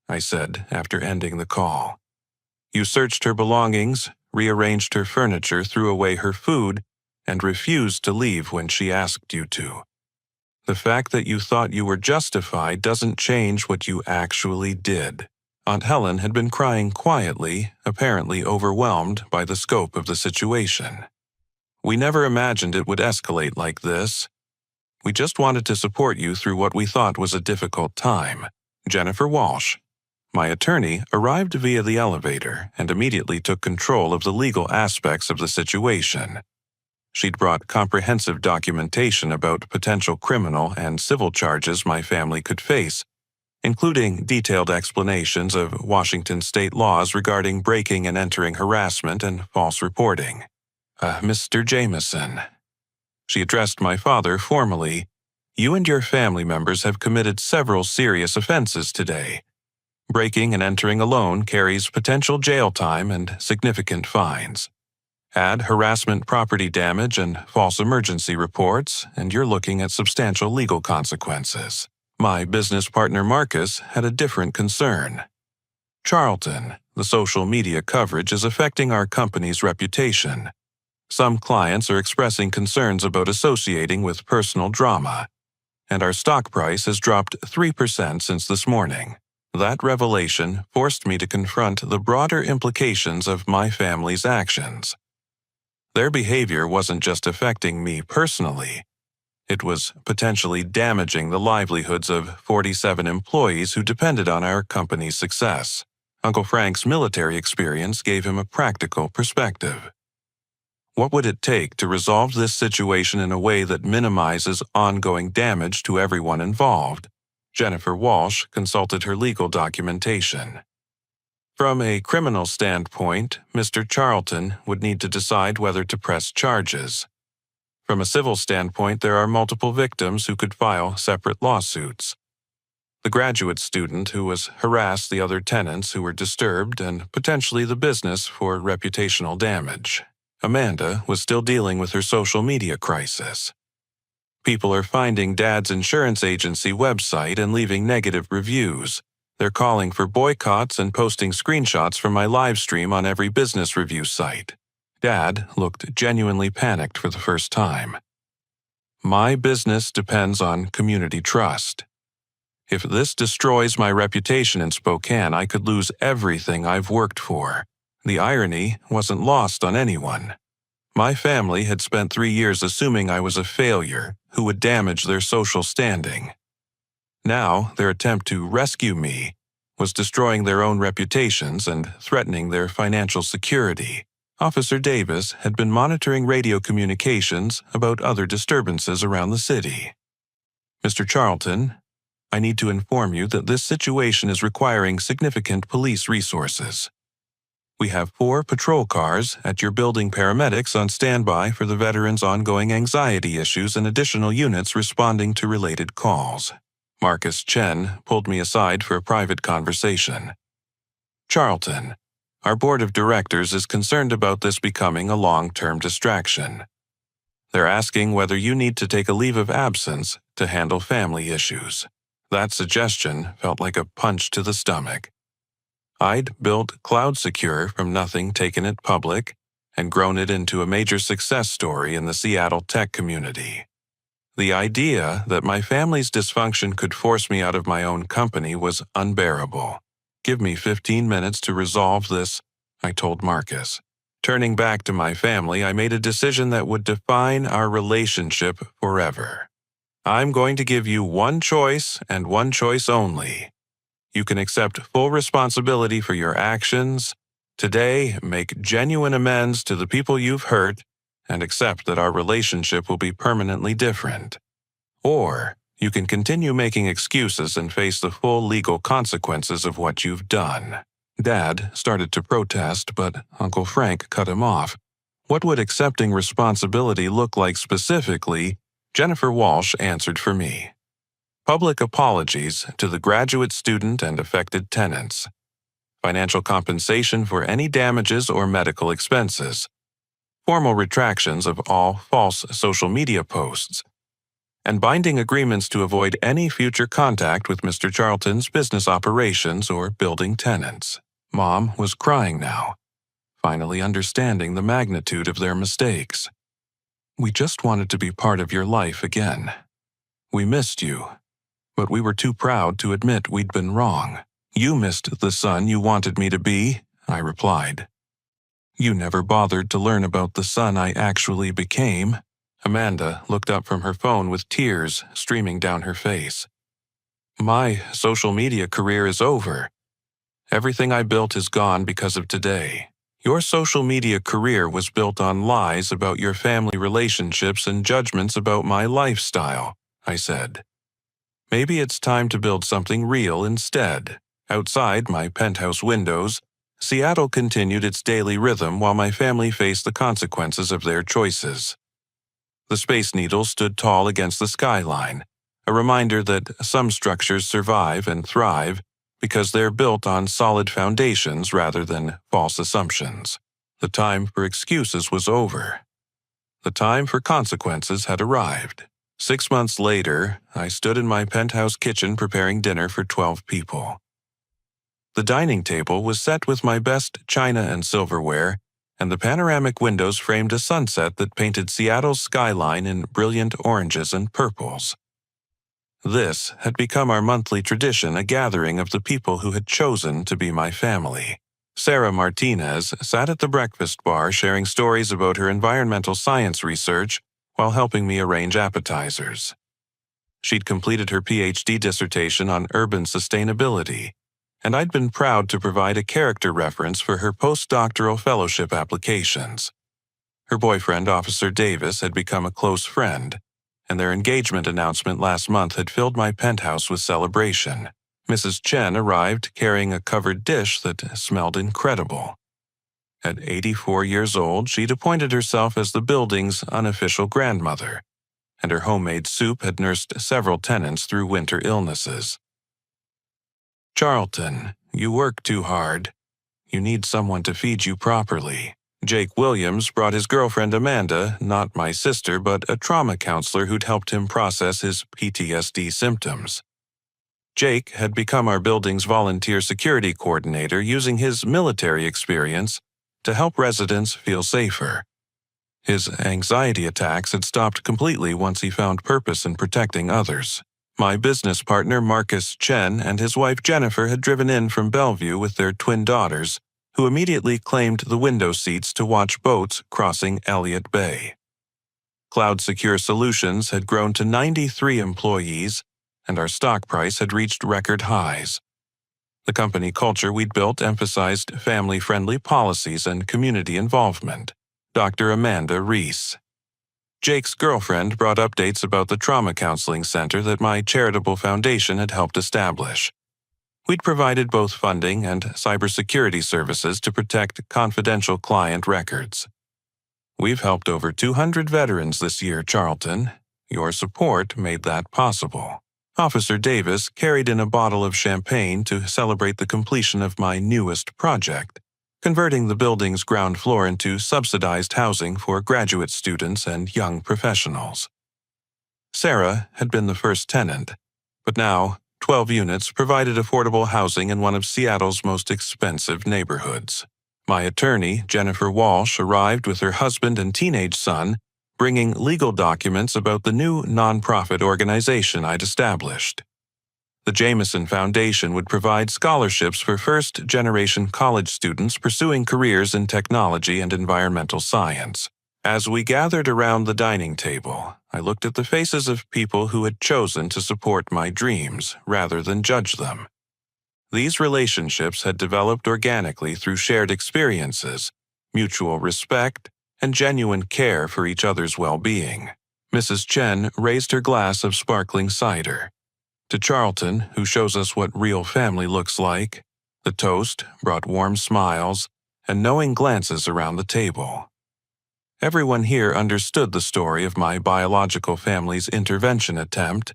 I said after ending the call. "You searched her belongings, rearranged her furniture, threw away her food, and refused to leave when she asked you to. The fact that you thought you were justified doesn't change what you actually did. Aunt Helen had been crying quietly, apparently overwhelmed by the scope of the situation. We never imagined it would escalate like this. We just wanted to support you through what we thought was a difficult time. Jennifer Walsh, my attorney, arrived via the elevator and immediately took control of the legal aspects of the situation. She'd brought comprehensive documentation about potential criminal and civil charges my family could face, including detailed explanations of Washington state laws regarding breaking and entering harassment and false reporting. Mr. Jameson. She addressed my father formally. You and your family members have committed several serious offenses today. Breaking and entering alone carries potential jail time and significant fines. Add harassment, property damage, and false emergency reports, and you're looking at substantial legal consequences. My business partner Marcus had a different concern. Charlton, the social media coverage is affecting our company's reputation. Some clients are expressing concerns about associating with personal drama, and our stock price has dropped 3% since this morning. That revelation forced me to confront the broader implications of my family's actions. Their behavior wasn't just affecting me personally. It was potentially damaging the livelihoods of 47 employees who depended on our company's success. Uncle Frank's military experience gave him a practical perspective. What would it take to resolve this situation in a way that minimizes ongoing damage to everyone involved? Jennifer Walsh consulted her legal documentation. From a criminal standpoint, Mr. Charlton would need to decide whether to press charges. From a civil standpoint, there are multiple victims who could file separate lawsuits. The graduate student who was harassed, the other tenants who were disturbed, and potentially the business for reputational damage. Amanda was still dealing with her social media crisis. People are finding Dad's insurance agency website and leaving negative reviews. They're calling for boycotts and posting screenshots from my live stream on every business review site. Dad looked genuinely panicked for the first time. My business depends on community trust. If this destroys my reputation in Spokane, I could lose everything I've worked for. The irony wasn't lost on anyone. My family had spent 3 years assuming I was a failure who would damage their social standing. Now, their attempt to rescue me was destroying their own reputations and threatening their financial security. Officer Davis had been monitoring radio communications about other disturbances around the city. Mr. Charlton, I need to inform you that this situation is requiring significant police resources. We have 4 patrol cars at your building, paramedics on standby for the veterans' ongoing anxiety issues, and additional units responding to related calls. Marcus Chen pulled me aside for a private conversation. Charlton, our board of directors is concerned about this becoming a long-term distraction. They're asking whether you need to take a leave of absence to handle family issues. That suggestion felt like a punch to the stomach. I'd built Cloud Secure from nothing, taken it public, and grown it into a major success story in the Seattle tech community. The idea that my family's dysfunction could force me out of my own company was unbearable. Give me 15 minutes to resolve this, I told Marcus. Turning back to my family, I made a decision that would define our relationship forever. I'm going to give you one choice and one choice only. You can accept full responsibility for your actions. Today, make genuine amends to the people you've hurt and accept that our relationship will be permanently different. Or you can continue making excuses and face the full legal consequences of what you've done. Dad started to protest, but Uncle Frank cut him off. What would accepting responsibility look like specifically? Jennifer Walsh answered for me. Public apologies to the graduate student and affected tenants. Financial compensation for any damages or medical expenses. Formal retractions of all false social media posts. And binding agreements to avoid any future contact with Mr. Charlton's business operations or building tenants. Mom was crying now, finally understanding the magnitude of their mistakes. We just wanted to be part of your life again. We missed you, but we were too proud to admit we'd been wrong. You missed the son you wanted me to be, I replied. You never bothered to learn about the son I actually became. Amanda looked up from her phone with tears streaming down her face. My social media career is over. Everything I built is gone because of today. Your social media career was built on lies about your family relationships and judgments about my lifestyle, I said. Maybe it's time to build something real instead. Outside my penthouse windows, Seattle continued its daily rhythm while my family faced the consequences of their choices. The Space Needle stood tall against the skyline, a reminder that some structures survive and thrive because they're built on solid foundations rather than false assumptions. The time for excuses was over. The time for consequences had arrived. 6 months later, I stood in my penthouse kitchen preparing dinner for 12 people. The dining table was set with my best china and silverware, and the panoramic windows framed a sunset that painted Seattle's skyline in brilliant oranges and purples. This had become our monthly tradition, a gathering of the people who had chosen to be my family. Sarah Martinez sat at the breakfast bar sharing stories about her environmental science research while helping me arrange appetizers. She'd completed her PhD dissertation on urban sustainability, and I'd been proud to provide a character reference for her postdoctoral fellowship applications. Her boyfriend, Officer Davis, had become a close friend, and their engagement announcement last month had filled my penthouse with celebration. Mrs. Chen arrived carrying a covered dish that smelled incredible. At 84 years old, she'd appointed herself as the building's unofficial grandmother, and her homemade soup had nursed several tenants through winter illnesses. Charlton, you work too hard. You need someone to feed you properly. Jake Williams brought his girlfriend Amanda, not my sister, but a trauma counselor who'd helped him process his PTSD symptoms. Jake had become our building's volunteer security coordinator, using his military experience to help residents feel safer. His anxiety attacks had stopped completely once he found purpose in protecting others. My business partner Marcus Chen and his wife Jennifer had driven in from Bellevue with their twin daughters, who immediately claimed the window seats to watch boats crossing Elliott Bay. Cloud Secure Solutions had grown to 93 employees, and our stock price had reached record highs. The company culture we'd built emphasized family-friendly policies and community involvement. Dr. Amanda Reese. Jake's girlfriend brought updates about the trauma counseling center that my charitable foundation had helped establish. We'd provided both funding and cybersecurity services to protect confidential client records. We've helped over 200 veterans this year, Charlton. Your support made that possible. Officer Davis carried in a bottle of champagne to celebrate the completion of my newest project, converting the building's ground floor into subsidized housing for graduate students and young professionals. Sarah had been the first tenant, but now 12 units provided affordable housing in one of Seattle's most expensive neighborhoods. My attorney, Jennifer Walsh, arrived with her husband and teenage son, bringing legal documents about the new nonprofit organization I'd established. The Jameson Foundation would provide scholarships for first-generation college students pursuing careers in technology and environmental science. As we gathered around the dining table, I looked at the faces of people who had chosen to support my dreams rather than judge them. These relationships had developed organically through shared experiences, mutual respect, and genuine care for each other's well-being. Mrs. Chen raised her glass of sparkling cider. To Charlton, who shows us what real family looks like, the toast brought warm smiles and knowing glances around the table. Everyone here understood the story of my biological family's intervention attempt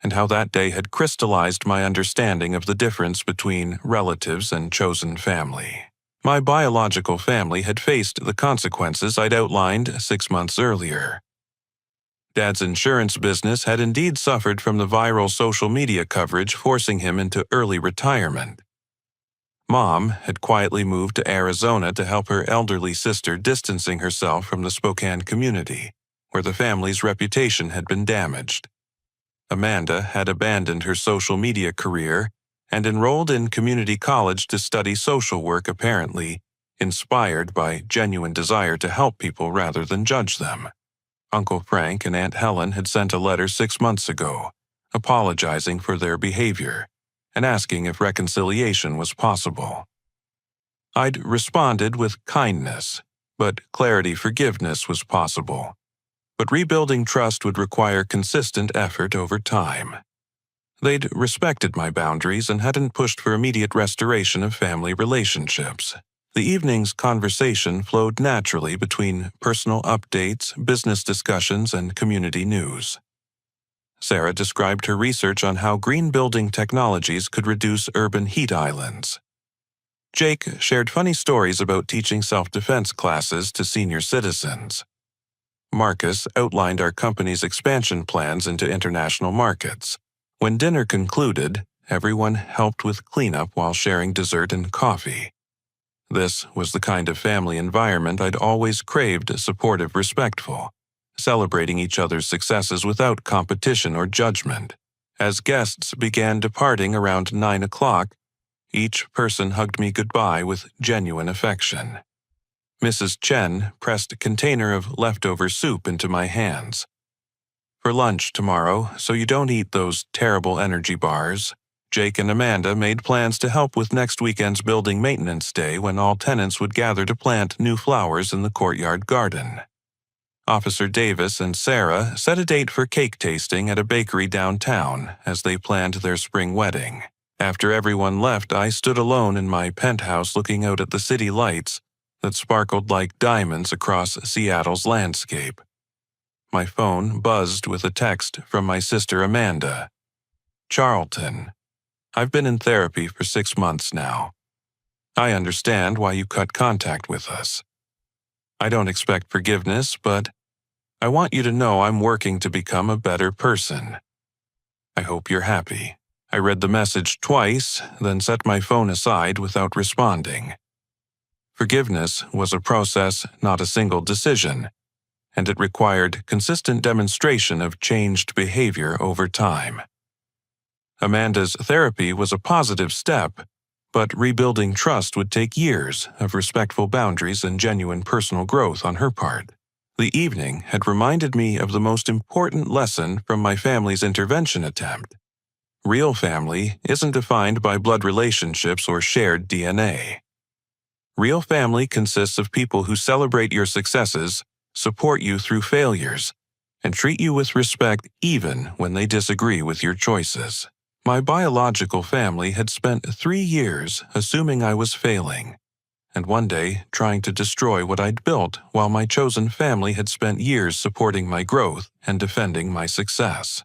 and how that day had crystallized my understanding of the difference between relatives and chosen family. My biological family had faced the consequences I'd outlined 6 months earlier. Dad's insurance business had indeed suffered from the viral social media coverage, forcing him into early retirement. Mom had quietly moved to Arizona to help her elderly sister, distancing herself from the Spokane community, where the family's reputation had been damaged. Amanda had abandoned her social media career and enrolled in community college to study social work, apparently inspired by genuine desire to help people rather than judge them. Uncle Frank and Aunt Helen had sent a letter 6 months ago, apologizing for their behavior and asking if reconciliation was possible. I'd responded with kindness, but forgiveness was possible. But rebuilding trust would require consistent effort over time. They'd respected my boundaries and hadn't pushed for immediate restoration of family relationships. The evening's conversation flowed naturally between personal updates, business discussions, and community news. Sarah described her research on how green building technologies could reduce urban heat islands. Jake shared funny stories about teaching self-defense classes to senior citizens. Marcus outlined our company's expansion plans into international markets. When dinner concluded, everyone helped with cleanup while sharing dessert and coffee. This was the kind of family environment I'd always craved: supportive, respectful, celebrating each other's successes without competition or judgment. As guests began departing around 9 o'clock, each person hugged me goodbye with genuine affection. Mrs. Chen pressed a container of leftover soup into my hands. For lunch tomorrow, so you don't eat those terrible energy bars, Jake and Amanda made plans to help with next weekend's building maintenance day when all tenants would gather to plant new flowers in the courtyard garden. Officer Davis and Sarah set a date for cake tasting at a bakery downtown as they planned their spring wedding. After everyone left, I stood alone in my penthouse looking out at the city lights that sparkled like diamonds across Seattle's landscape. My phone buzzed with a text from my sister Amanda. "Charlton, I've been in therapy for 6 months now. I understand why you cut contact with us. I don't expect forgiveness, but I want you to know I'm working to become a better person. I hope you're happy." I read the message twice, then set my phone aside without responding. Forgiveness was a process, not a single decision, and it required consistent demonstration of changed behavior over time. Amanda's therapy was a positive step, but rebuilding trust would take years of respectful boundaries and genuine personal growth on her part. The evening had reminded me of the most important lesson from my family's intervention attempt. Real family isn't defined by blood relationships or shared DNA. Real family consists of people who celebrate your successes, support you through failures, and treat you with respect even when they disagree with your choices. My biological family had spent 3 years assuming I was failing, and one day trying to destroy what I'd built, while my chosen family had spent years supporting my growth and defending my success.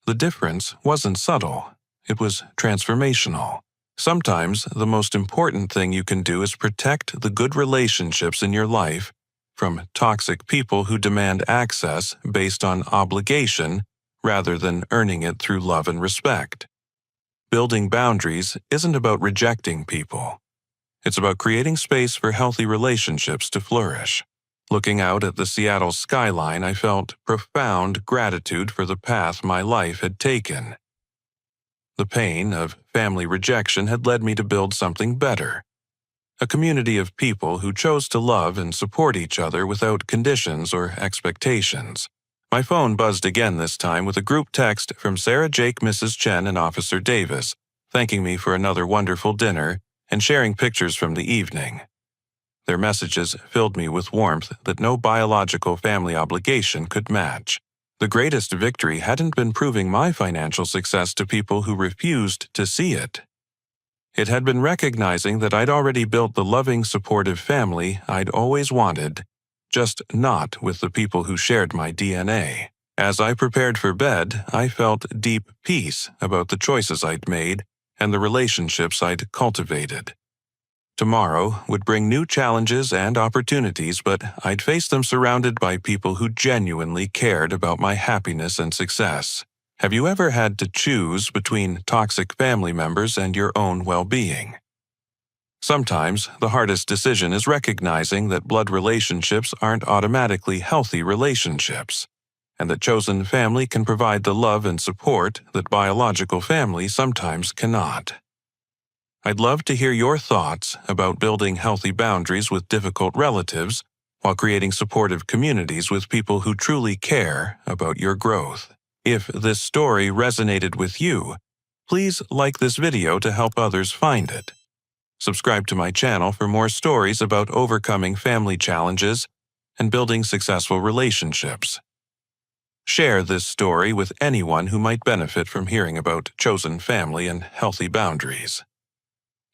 The difference wasn't subtle, it was transformational. Sometimes the most important thing you can do is protect the good relationships in your life from toxic people who demand access based on obligation rather than earning it through love and respect. Building boundaries isn't about rejecting people. It's about creating space for healthy relationships to flourish. Looking out at the Seattle skyline, I felt profound gratitude for the path my life had taken. The pain of family rejection had led me to build something better. A community of people who chose to love and support each other without conditions or expectations. My phone buzzed again, this time with a group text from Sarah, Jake, Mrs. Chen, and Officer Davis, thanking me for another wonderful dinner and sharing pictures from the evening. Their messages filled me with warmth that no biological family obligation could match. The greatest victory hadn't been proving my financial success to people who refused to see it. It had been recognizing that I'd already built the loving, supportive family I'd always wanted, just not with the people who shared my DNA. As I prepared for bed, I felt deep peace about the choices I'd made and the relationships I'd cultivated. Tomorrow would bring new challenges and opportunities, but I'd face them surrounded by people who genuinely cared about my happiness and success. Have you ever had to choose between toxic family members and your own well-being? Sometimes the hardest decision is recognizing that blood relationships aren't automatically healthy relationships. and that chosen family can provide the love and support that biological family sometimes cannot. I'd love to hear your thoughts about building healthy boundaries with difficult relatives while creating supportive communities with people who truly care about your growth. If this story resonated with you, please like this video to help others find it. Subscribe to my channel for more stories about overcoming family challenges and building successful relationships. Share this story with anyone who might benefit from hearing about chosen family and healthy boundaries.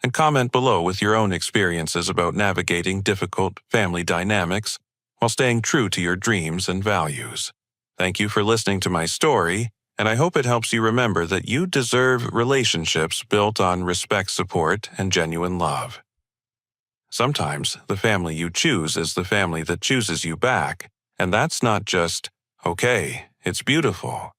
And comment below with your own experiences about navigating difficult family dynamics while staying true to your dreams and values. Thank you for listening to my story, and I hope it helps you remember that you deserve relationships built on respect, support, and genuine love. Sometimes the family you choose is the family that chooses you back, and that's not just, okay, it's beautiful.